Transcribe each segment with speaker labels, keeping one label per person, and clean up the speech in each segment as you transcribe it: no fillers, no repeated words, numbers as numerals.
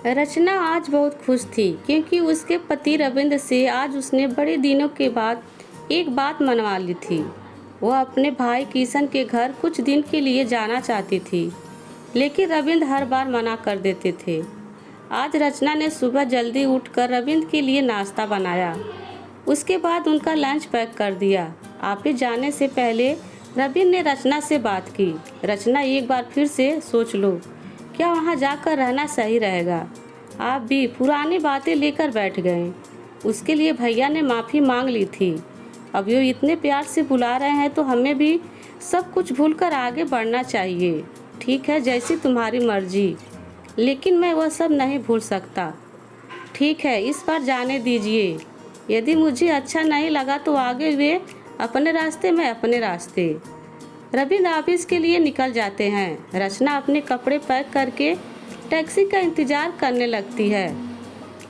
Speaker 1: रचना आज बहुत खुश थी क्योंकि उसके पति रविंद्र से आज उसने बड़े दिनों के बाद एक बात मनवा ली थी। वह अपने भाई किशन के घर कुछ दिन के लिए जाना चाहती थी, लेकिन रविंद्र हर बार मना कर देते थे। आज रचना ने सुबह जल्दी उठकर रविंद्र के लिए नाश्ता बनाया। उसके बाद उनका लंच पैक कर दिया। ऑफिस जाने से पहले रविंद्र ने रचना से बात की। रचना, एक बार फिर से सोच लो, क्या वहाँ जाकर रहना सही रहेगा? आप भी पुरानी बातें लेकर बैठ गए। उसके लिए भैया ने माफ़ी मांग ली थी। अब ये इतने प्यार से बुला रहे हैं तो हमें भी सब कुछ भूलकर आगे बढ़ना चाहिए। ठीक है, जैसी तुम्हारी मर्जी, लेकिन मैं वह सब नहीं भूल सकता। ठीक है, इस बार जाने दीजिए। यदि मुझे अच्छा नहीं लगा तो आगे वे अपने रास्ते, मैं अपने रास्ते। रविंद्र ऑफिस के लिए निकल जाते हैं। रचना अपने कपड़े पैक करके टैक्सी का इंतजार करने लगती है।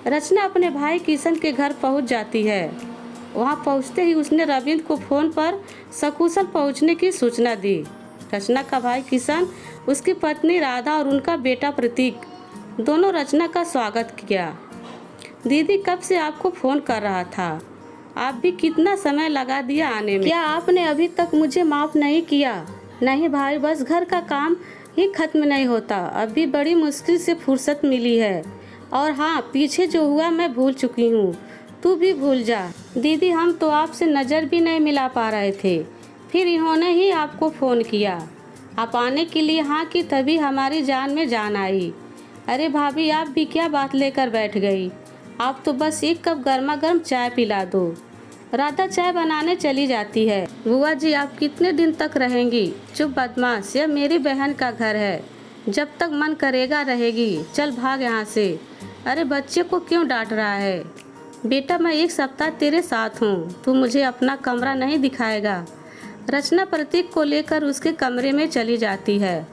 Speaker 1: रचना अपने भाई किशन के घर पहुंच जाती है। वहां पहुंचते ही उसने रविंद्र को फ़ोन पर सकुशल पहुंचने की सूचना दी। रचना का भाई किशन, उसकी पत्नी राधा और उनका बेटा प्रतीक दोनों रचना का स्वागत किया। दीदी कब से आपको फ़ोन कर रहा था, आप भी कितना समय लगा दिया आने में। क्या आपने अभी तक मुझे माफ़ नहीं किया? नहीं भाई, बस घर का काम ही खत्म नहीं होता। अभी बड़ी मुश्किल से फुर्सत मिली है। और हाँ, पीछे जो हुआ मैं भूल चुकी हूँ, तू भी भूल जा। दीदी, हम तो आपसे नज़र भी नहीं मिला पा रहे थे, फिर इन्होंने ही आपको फ़ोन किया। आप आने के लिए हाँ की, तभी हमारी जान में जान आई। अरे भाभी, आप भी क्या बात लेकर बैठ गई? आप तो बस एक कप गर्मा गर्म चाय पिला दो। राधा चाय बनाने चली जाती है। बुआ जी, आप कितने दिन तक रहेंगी? चुप बदमाश, यह मेरी बहन का घर है, जब तक मन करेगा रहेगी। चल भाग यहाँ से। अरे बच्चे को क्यों डांट रहा है? बेटा, मैं एक सप्ताह तेरे साथ हूँ, तू मुझे अपना कमरा नहीं दिखाएगा? रचना प्रतीक को लेकर उसके कमरे में चली जाती है।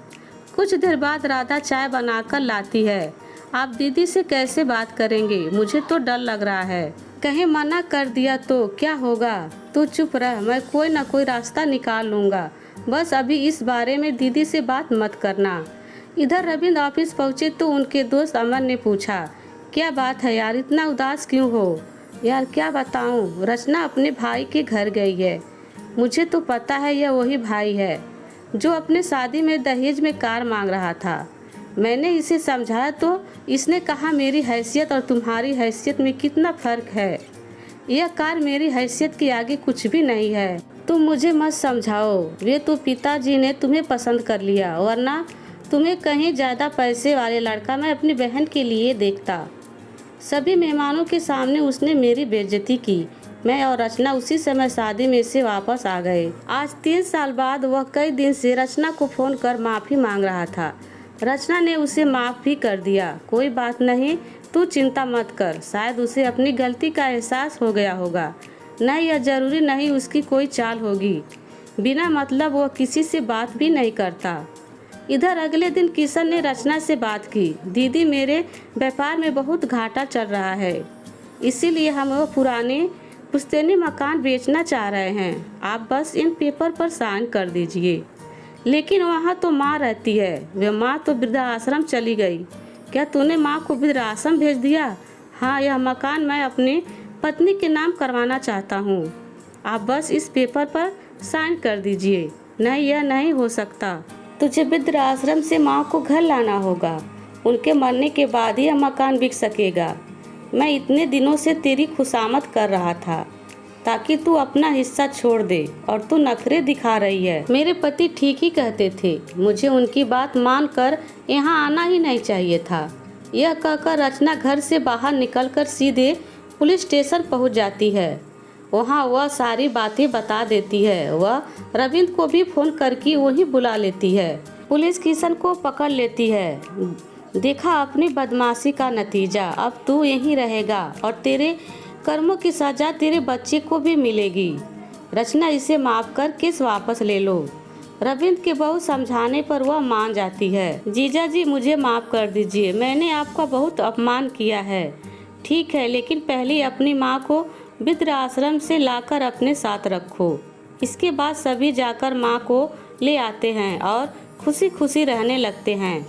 Speaker 1: कुछ देर बाद राधा चाय बनाकर लाती है। आप दीदी से कैसे बात करेंगे? मुझे तो डर लग रहा है, कहीं मना कर दिया तो क्या होगा? तू चुप रह, मैं कोई ना कोई रास्ता निकाल लूँगा। बस अभी इस बारे में दीदी से बात मत करना। इधर रविंद्र ऑफिस पहुँचे तो उनके दोस्त अमन ने पूछा, क्या बात है यार, इतना उदास क्यों हो? यार क्या बताऊँ, रचना अपने भाई के घर गई है। मुझे तो पता है यह वही भाई है जो अपने शादी में दहेज में कार मांग रहा था। मैंने इसे समझाया तो इसने कहा मेरी हैसियत और तुम्हारी हैसियत में कितना फ़र्क है। यह कार मेरी हैसियत के आगे कुछ भी नहीं है। तुम मुझे मत समझाओ, वे तो पिताजी ने तुम्हें पसंद कर लिया, वरना तुम्हें कहीं ज़्यादा पैसे वाले लड़का मैं अपनी बहन के लिए देखता। सभी मेहमानों के सामने उसने मेरी बेइज्जती की। मैं और रचना उसी समय शादी में से वापस आ गए। आज 3 साल बाद वह कई दिन से रचना को फ़ोन कर माफ़ी मांग रहा था। रचना ने उसे माफ़ भी कर दिया। कोई बात नहीं, तू चिंता मत कर, शायद उसे अपनी गलती का एहसास हो गया होगा। नहीं, यह ज़रूरी नहीं उसकी कोई चाल होगी। बिना मतलब वो किसी से बात भी नहीं करता। इधर अगले दिन किशन ने रचना से बात की। दीदी, मेरे व्यापार में बहुत घाटा चल रहा है, इसीलिए हम वो पुराने पुश्तैनी मकान बेचना चाह रहे हैं। आप बस इन पेपर पर साइन कर दीजिए। लेकिन वहाँ तो माँ रहती है। वह माँ तो वृद्धाश्रम चली गई। क्या तूने माँ को वृद्धाश्रम भेज दिया? हाँ, यह मकान मैं अपनी पत्नी के नाम करवाना चाहता हूँ। आप बस इस पेपर पर साइन कर दीजिए। नहीं, यह नहीं हो सकता। तुझे वृद्धाश्रम से माँ को घर लाना होगा। उनके मरने के बाद ही यह मकान बिक सकेगा। मैं इतने दिनों से तेरी खुशामद कर रहा था ताकि तू अपना हिस्सा छोड़ दे, और तू नखरे दिखा रही है। मेरे पति ठीक ही कहते थे, मुझे उनकी बात मानकर यहाँ आना ही नहीं चाहिए था। यह कहकर रचना घर से बाहर निकलकर सीधे पुलिस स्टेशन पहुँच जाती है। वहाँ वह सारी बातें बता देती है। वह रविंद्र को भी फ़ोन करके वही बुला लेती है। पुलिस किशन को पकड़ लेती है। देखा अपनी बदमाशी का नतीजा, अब तू यहीं रहेगा और तेरे कर्मों की सजा तेरे बच्चे को भी मिलेगी। रचना, इसे माफ़ कर केस वापस ले लो। रविंद्र के बहुत समझाने पर वह मान जाती है। जीजा जी, मुझे माफ़ कर दीजिए, मैंने आपका बहुत अपमान किया है। ठीक है, लेकिन पहले अपनी माँ को वृद्धाश्रम से लाकर अपने साथ रखो। इसके बाद सभी जाकर माँ को ले आते हैं और खुशी खुशी रहने लगते हैं।